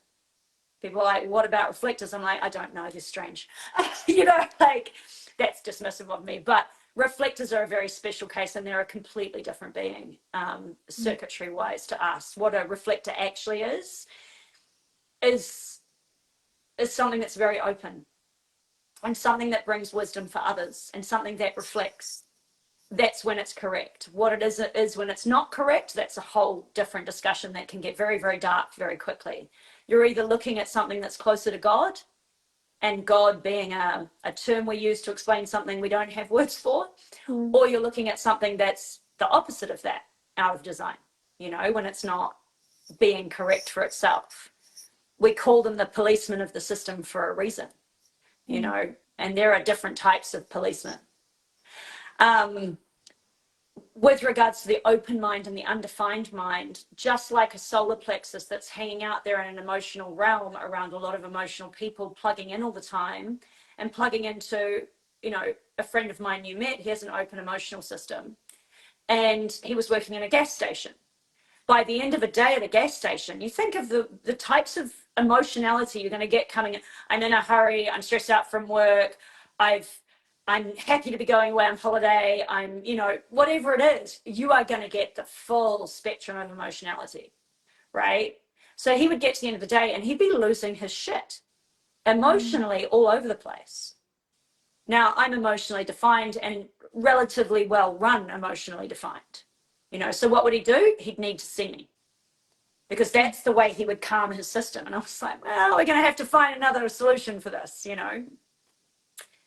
People are like, what about reflectors? I'm like, I don't know, they're strange. Like, that's dismissive of me. But reflectors are a very special case, and they're a completely different being, circuitry wise, to us. What a reflector actually is something that's very open, and something that brings wisdom for others, and something that reflects. That's when it's correct. What it is when it's not correct, that's a whole different discussion that can get very, very dark very quickly. You're either looking at something that's closer to God, and God being a term we use to explain something we don't have words for, or you're looking at something that's the opposite of that, out of design, when it's not being correct for itself. We call them the policemen of the system for a reason, and there are different types of policemen. With regards to the open mind and the undefined mind, just like a solar plexus that's hanging out there in an emotional realm around a lot of emotional people, plugging in all the time and plugging into, a friend of mine you met, he has an open emotional system, and he was working in a gas station. By the end of a day at a gas station, you think of the types of emotionality you're going to get coming in. I'm in a hurry, I'm stressed out from work, I'm happy to be going away on holiday, I'm, whatever it is, you are going to get the full spectrum of emotionality, right? So he would get to the end of the day and he'd be losing his shit emotionally all over the place. Now, I'm emotionally defined and relatively well run emotionally defined. So what would he do? He'd need to see me, because that's the way he would calm his system. And I was like, well, we're going to have to find another solution for this,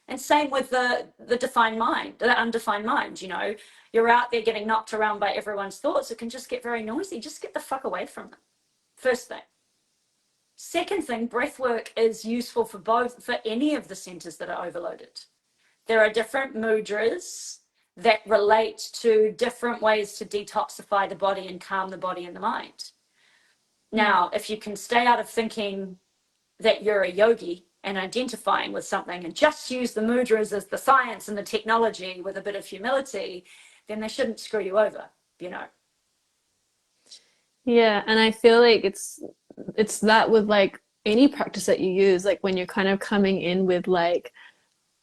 And same with the defined mind, the undefined mind, you're out there getting knocked around by everyone's thoughts. It can just get very noisy. Just get the fuck away from them. First thing. Second thing, breath work is useful for any of the centers that are overloaded. There are different mudras that relate to different ways to detoxify the body and calm the body and the mind. Now, if you can stay out of thinking that you're a yogi and identifying with something, and just use the mudras as the science and the technology with a bit of humility, then they shouldn't screw you over, Yeah, and I feel like it's that with like any practice that you use, like when you're kind of coming in with like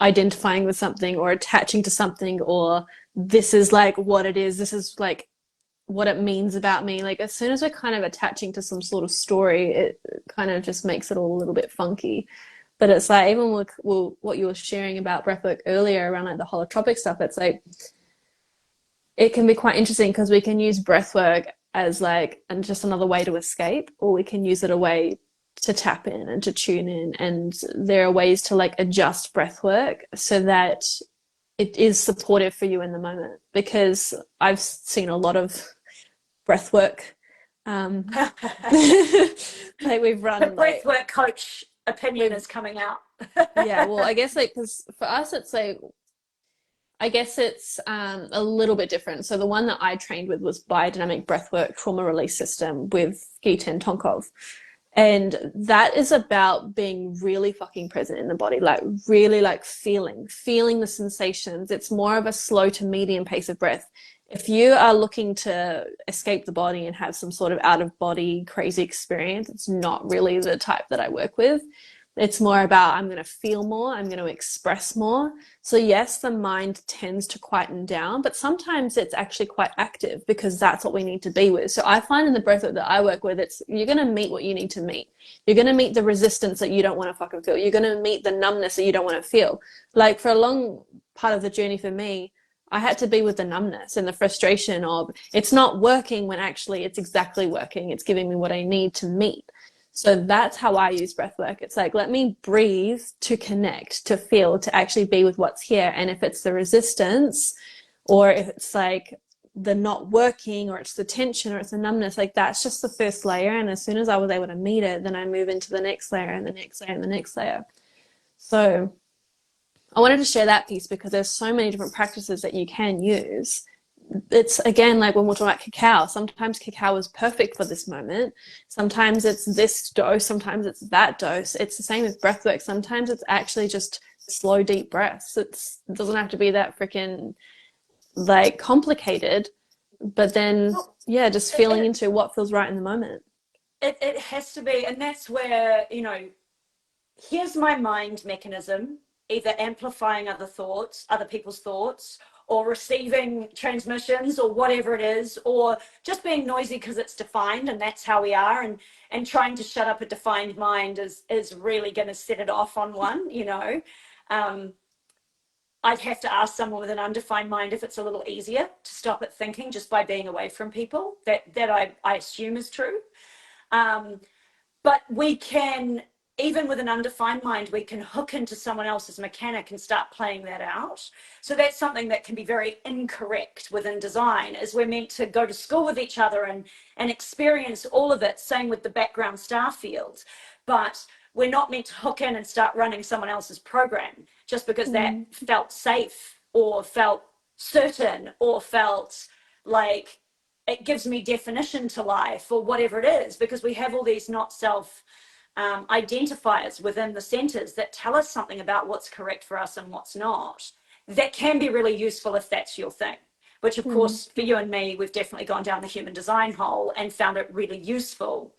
identifying with something or attaching to something, or this is like what it is, this is like what it means about me. Like as soon as we're kind of attaching to some sort of story, it kind of just makes it all a little bit funky. But it's like even with what you were sharing about breathwork earlier around like the holotropic stuff, it's like it can be quite interesting because we can use breathwork as like and just another way to escape, or we can use it a way to tap in and to tune in. And there are ways to like adjust breathwork so that it is supportive for you in the moment. Because I've seen a lot of breathwork, like we've The run like breathwork coach opinion we've is coming out. yeah. Well, I guess like because for us it's like I guess it's a little bit different. So the one that I trained with was biodynamic breathwork trauma release system with Giten Tonkov. And that is about being really fucking present in the body, like really like feeling the sensations. It's more of a slow to medium pace of breath. If you are looking to escape the body and have some sort of out of body crazy experience, it's not really the type that I work with. It's more about I'm going to feel more, I'm going to express more. So yes, the mind tends to quieten down, but sometimes it's actually quite active because that's what we need to be with. So I find in the breathwork that I work with, it's you're going to meet what you need to meet. You're going to meet the resistance that you don't want to fucking feel. You're going to meet the numbness that you don't want to feel. Like for a long part of the journey for me, I had to be with the numbness and the frustration of it's not working when actually it's exactly working. It's giving me what I need to meet. So that's how I use breath work. It's like, let me breathe to connect, to feel, to actually be with what's here. And if it's the resistance, or if it's like the not working, or it's the tension, or it's the numbness, like that's just the first layer. And as soon as I was able to meet it, then I move into the next layer and the next layer and the next layer. So I wanted to share that piece because there's so many different practices that you can use. It's again like when we're talking about cacao, sometimes cacao is perfect for this moment, sometimes it's this dose, sometimes it's that dose. It's the same with breath work. Sometimes it's actually just slow deep breaths. It doesn't have to be that freaking like complicated, but then yeah, just feeling into what feels right in the moment. It has to be, and that's where, here's my mind mechanism, either amplifying other thoughts, other people's thoughts, or receiving transmissions, or whatever it is, or just being noisy because it's defined and that's how we are. And trying to shut up a defined mind is really going to set it off on one. I'd have to ask someone with an undefined mind if it's a little easier to stop it thinking just by being away from people. That I assume is true. Um, but we can, even with an undefined mind, we can hook into someone else's mechanic and start playing that out. So that's something that can be very incorrect within design, is we're meant to go to school with each other and experience all of it, same with the background star field. But we're not meant to hook in and start running someone else's program just because that felt safe or felt certain or felt like it gives me definition to life or whatever it is, because we have all these not self identifiers within the centers that tell us something about what's correct for us and what's not. That can be really useful if that's your thing, which of course for you and me, we've definitely gone down the human design hole and found it really useful.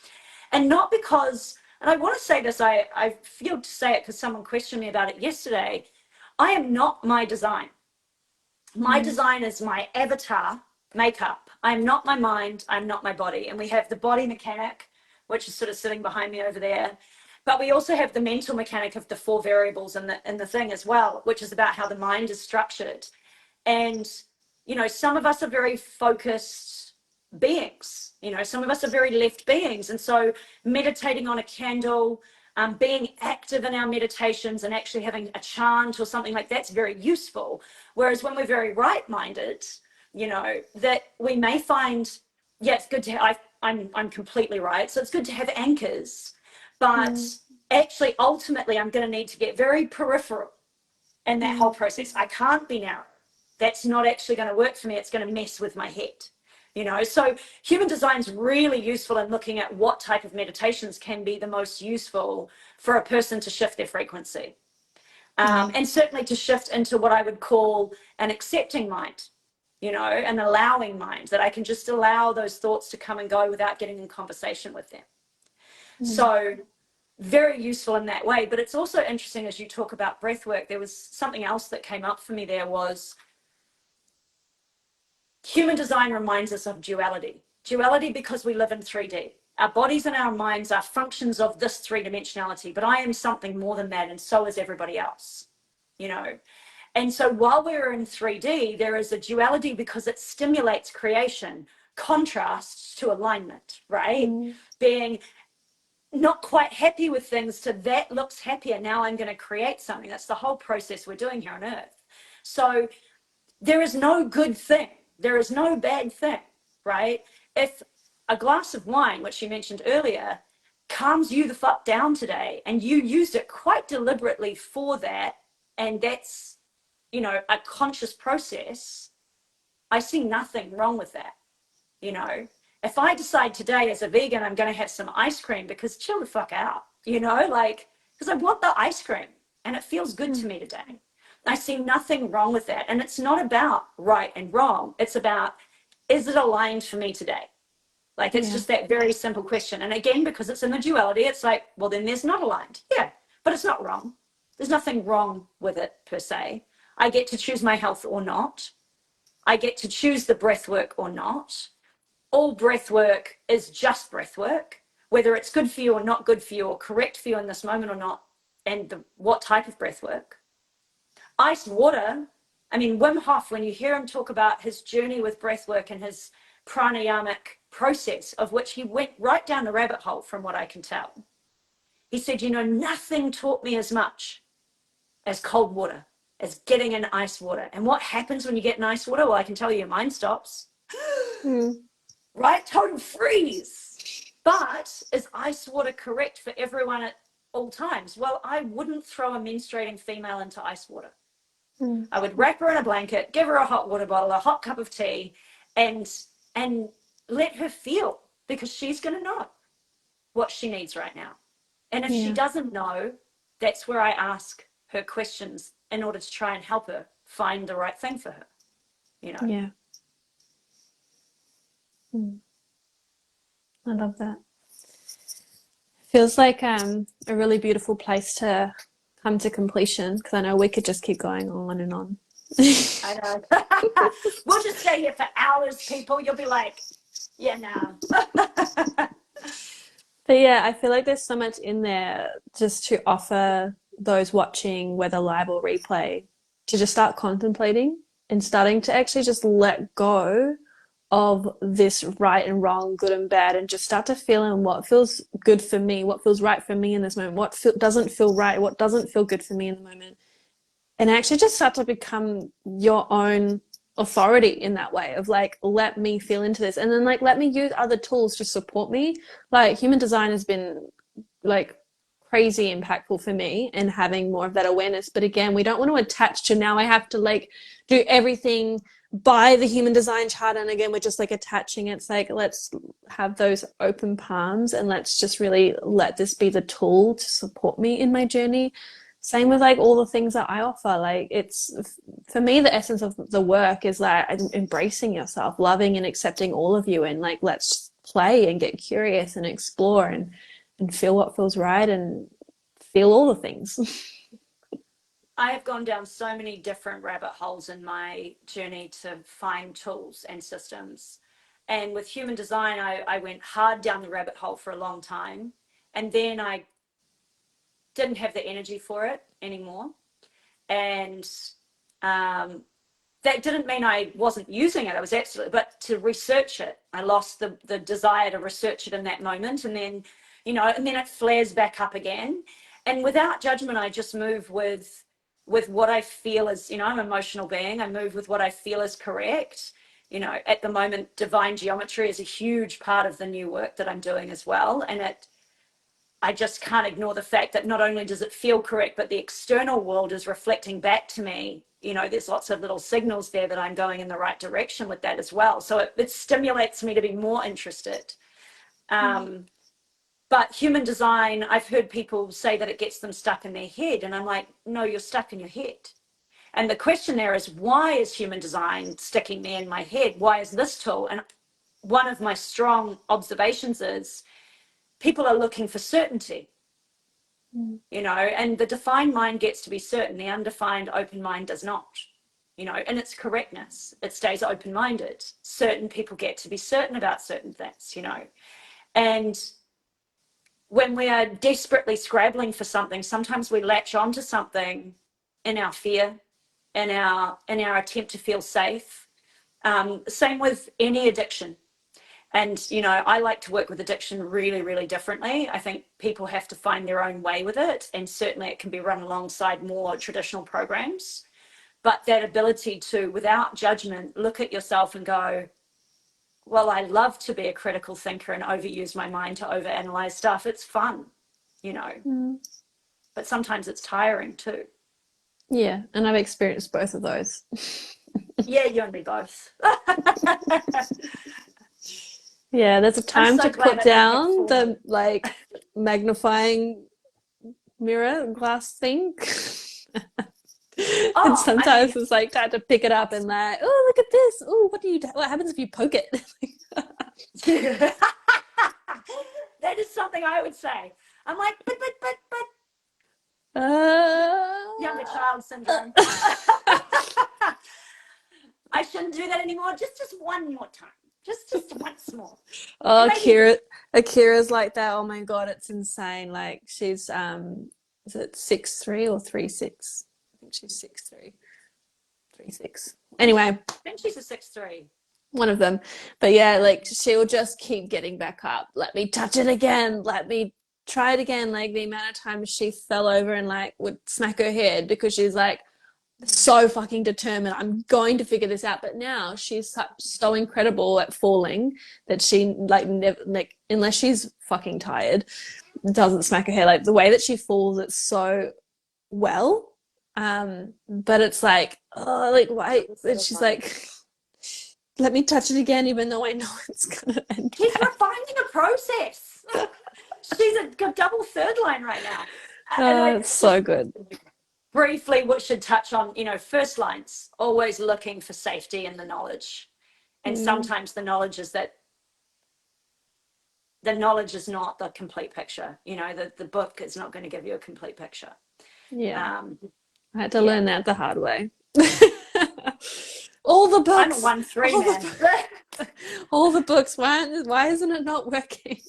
And not because, and I want to say this, I feel to say it because someone questioned me about it yesterday. I am not my design. My design is my avatar makeup. I'm not my mind, I'm not my body. And we have the body mechanic, which is sort of sitting behind me over there. But we also have the mental mechanic of the four variables in the thing as well, which is about how the mind is structured. And, some of us are very focused beings, some of us are very left beings. And so meditating on a candle, being active in our meditations and actually having a chant or something like that's very useful. Whereas when we're very right-minded, that we may find, yeah, it's good to I'm completely right. So it's good to have anchors, but actually ultimately I'm going to need to get very peripheral in that whole process. I can't be narrow. That's not actually going to work for me. It's going to mess with my head. So human design is really useful in looking at what type of meditations can be the most useful for a person to shift their frequency. And certainly to shift into what I would call an accepting mind, an allowing mind, that I can just allow those thoughts to come and go without getting in conversation with them. So very useful in that way. But it's also interesting as you talk about breath work, there was something else that came up for me there was human design reminds us of duality. Duality because we live in 3D. Our bodies and our minds are functions of this three-dimensionality, but I am something more than that, and so is everybody else, you know. And so while we're in 3D, there is a duality because it stimulates creation, contrasts to alignment, right? Being not quite happy with things to that looks happier. Now I'm going to create something. That's the whole process we're doing here on Earth. So there is no good thing. There is no bad thing, right? If a glass of wine, which you mentioned earlier, calms you the fuck down today, and you used it quite deliberately for that, and that's, you know, a conscious process, I see nothing wrong with that, you know. If I decide today as a vegan, I'm going to have some ice cream because chill the fuck out, you know, like, because I want the ice cream and it feels good to me today. I see nothing wrong with that. And it's not about right and wrong. It's about, is it aligned for me today? Like, it's just that very simple question. And again, because it's in the duality, it's like, well, then there's not aligned. Yeah, but it's not wrong. There's nothing wrong with it per se. I get to choose my health or not. I get to choose the breath work or not. All breath work is just breath work, whether it's good for you or not good for you or correct for you in this moment or not, and what type of breath work. Ice water, I mean, Wim Hof, when you hear him talk about his journey with breath work and his pranayamic process, of which he went right down the rabbit hole from what I can tell. He said, you know, nothing taught me as much as cold water, as getting in ice water. And what happens when you get in ice water? Well, I can tell you, your mind stops. Right? Total freeze. But is ice water correct for everyone at all times? Well, I wouldn't throw a menstruating female into ice water. I would wrap her in a blanket, give her a hot water bottle, a hot cup of tea, and let her feel, because she's going to know what she needs right now. And if she doesn't know, that's where I ask her questions in order to try and help her find the right thing for her, you know. Yeah. I love that. Feels like a really beautiful place to come to completion, because I know we could just keep going on and on. I know. We'll just stay here for hours, people. You'll be like, yeah, no. But yeah, I feel like there's so much in there just to offer those watching, whether live or replay, to just start contemplating and starting to actually just let go of this right and wrong, good and bad, and just start to feel in what feels good for me, what feels right for me in this moment, what doesn't feel right, what doesn't feel good for me in the moment. And actually just start to become your own authority in that way of like, let me feel into this, and then like let me use other tools to support me. Like human design has been like crazy impactful for me and having more of that awareness. But again, we don't want to attach to, now I have to like do everything by the human design chart, and again we're just like attaching. It's like, let's have those open palms and let's just really let this be the tool to support me in my journey. Same with like all the things that I offer. Like, it's, for me, the essence of the work is like embracing yourself, loving and accepting all of you, and like, let's play and get curious and explore and feel what feels right and feel all the things. I have gone down so many different rabbit holes in my journey to find tools and systems. And with human design, I went hard down the rabbit hole for a long time. And then I didn't have the energy for it anymore. And that didn't mean I wasn't using it. I was absolutely, but to research it, I lost the desire to research it in that moment. And then, you know, and then it flares back up again. And without judgment, I just move with what I feel is, you know, I'm an emotional being. I move with what I feel is correct. You know, at the moment, divine geometry is a huge part of the new work that I'm doing as well. And I just can't ignore the fact that not only does it feel correct, but the external world is reflecting back to me. You know, there's lots of little signals there that I'm going in the right direction with that as well. So it stimulates me to be more interested. But human design, I've heard people say that it gets them stuck in their head. And I'm like, no, you're stuck in your head. And the question there is, why is human design sticking me in my head? Why is this tool? And one of my strong observations is people are looking for certainty. you know, and the defined mind gets to be certain, the undefined open mind does not, you know, and its correctness, it stays open-minded. Certain people get to be certain about certain things, you know, and when we are desperately scrabbling for something, sometimes we latch onto something in our fear, in our attempt to feel safe. Same with any addiction. And, you know, I like to work with addiction really, really differently. I think people have to find their own way with it. And certainly it can be run alongside more traditional programs. But that ability to, without judgment, look at yourself and go, well, I love to be a critical thinker and overuse my mind to overanalyze stuff. It's fun, you know, but sometimes it's tiring too. Yeah, and I've experienced both of those. Yeah, you and me both. Yeah, there's a I'm time so to glad put I don't have down four. the like magnifying mirror glass thing. And Oh, I mean, sometimes it's like time to pick it up and like, oh, look at this. Oh, what happens if you poke it? that is something I would say. I'm like, but, younger child syndrome. I shouldn't do that anymore. Just one more time. Just once more. And Oh, maybe Akira's like that. Oh my God, it's insane. Like she's is it 6'3" or 3'6"? I think she's 6'3", 3'6". Anyway, I think she's a 6'3". one of them. But yeah, like she'll just keep getting back up. Let me touch it again. Let me try it again. Like the amount of times she fell over and like would smack her head because she's like so fucking determined. I'm going to figure this out. But now she's so incredible at falling that she like never like unless she's fucking tired, doesn't smack her head. Like the way that she falls, it's so well. But it's like, oh, like why? And she's like, let me touch it again, even though I know it's gonna end She's bad. refining a process. She's a double third line right now. And I It's just so good. briefly, what should touch on, you know, first lines, always looking for safety in the knowledge. And Mm, sometimes the knowledge is that the knowledge is not the complete picture. You know, the book is not going to give you a complete picture. yeah, Um, I had to yeah. learn that the hard way. All the I'm a books, 1-3 all man. the all the books. Why isn't it not working?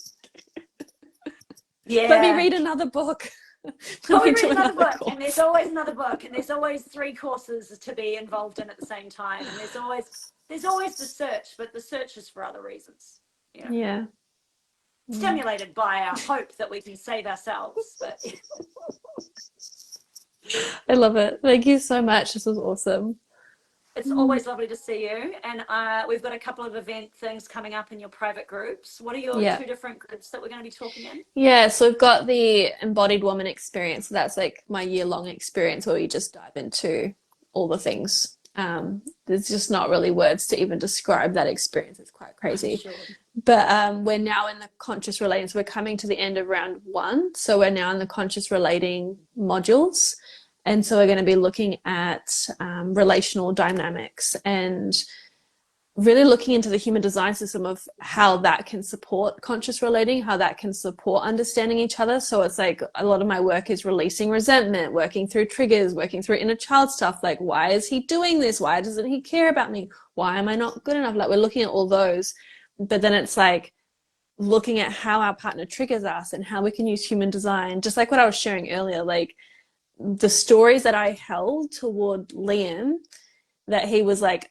Let me Yeah. read another book. Let But we me read do another another book, and there's course. always another book, and there's always 3 courses to be involved in at the same time, and there's always the search, but the search is for other reasons. You know, Yeah. Mm. stimulated by our hope that we can save ourselves. But I love it. Thank you so much. This was awesome. it's Mm. always lovely to see you. And we've got a couple of event things coming up in your private groups. What are your Yeah. 2 different groups that we're going to be talking in? Yeah, so we've got the embodied woman experience. So that's like my year-long experience where we just dive into all the things. There's just not really words to even describe that experience. It's quite I'm crazy. sure. But we're now in the conscious relating. So we're coming to the end of round 1. So we're now in the conscious relating modules. And so we're going to be looking at relational dynamics and really looking into the human design system of how that can support conscious relating, how that can support understanding each other. So it's like a lot of my work is releasing resentment, working through triggers, working through inner child stuff. Like, why is he doing this? Why doesn't he care about me? Why am I not good enough? Like, we're looking at all those. But then it's like looking at how our partner triggers us and how we can use human design. Just like what I was sharing earlier, like the stories that I held toward Liam, that he was like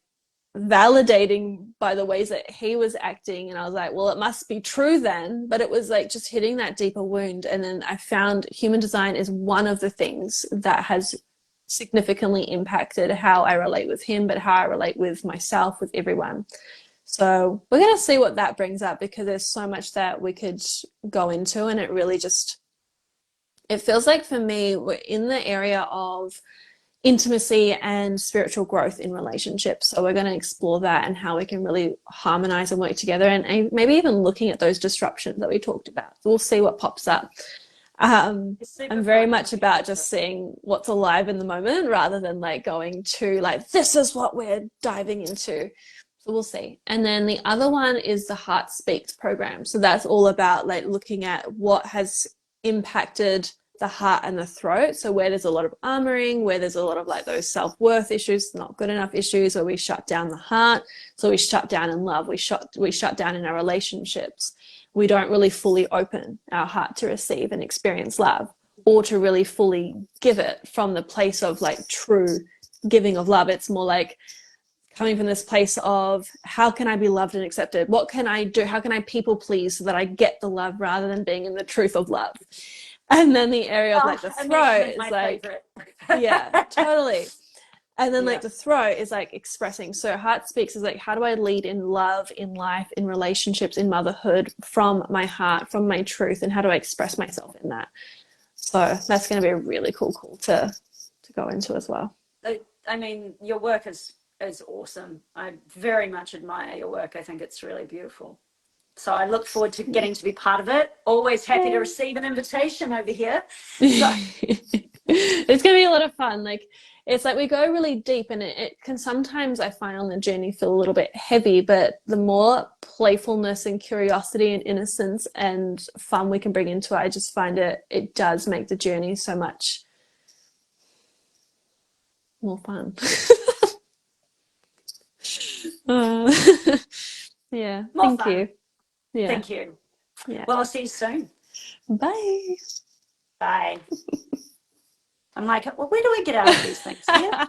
validating by the ways that he was acting, and I was like, well, it must be true then. But it was like just hitting that deeper wound. And then I found human design is one of the things that has significantly impacted how I relate with him, but how I relate with myself, with everyone. So we're going to see what that brings up, because there's so much that we could go into, and it really just, it feels like for me we're in the area of intimacy and spiritual growth in relationships. So we're going to explore that and how we can really harmonize and work together, and maybe even looking at those disruptions that we talked about. So we'll see what pops up. It's super I'm very fun. much about just seeing what's alive in the moment rather than like going to like, this is what we're diving into. So we'll see. And then the other one is the Heart Speaks program. So that's all about like looking at what has impacted the heart and the throat. So where there's a lot of armoring, where there's a lot of like those self-worth issues, not good enough issues, where we shut down the heart. So we shut down in love, we shut down in our relationships. We don't really fully open our heart to receive and experience love, or to really fully give it from the place of like true giving of love. It's more like coming from this place of, how can I be loved and accepted? What can I do? How can I people please so that I get the love, rather than being in the truth of love? And then the area of like the throat is like, yeah, totally. And then like the throat is like expressing. So heart speaks is like, how do I lead in love, in life, in relationships, in motherhood, from my heart, from my truth, and how do I express myself in that? So that's going to be a really cool to go into as well. I mean, your work is awesome. I very much admire your work. I think it's really beautiful. So I look forward to getting to be part of it. Always happy to receive an invitation over here. So. It's going to be a lot of fun. Like, it's like we go really deep, and it can sometimes, I find, on the journey feel a little bit heavy, but the more playfulness and curiosity and innocence and fun we can bring into it, I just find it does make the journey so much more fun. Yeah. More Thank fun. you. Yeah. Thank you. Yeah. Well, I'll see you soon. Bye. Bye. I'm like, well, where do we get out of these things? Yeah.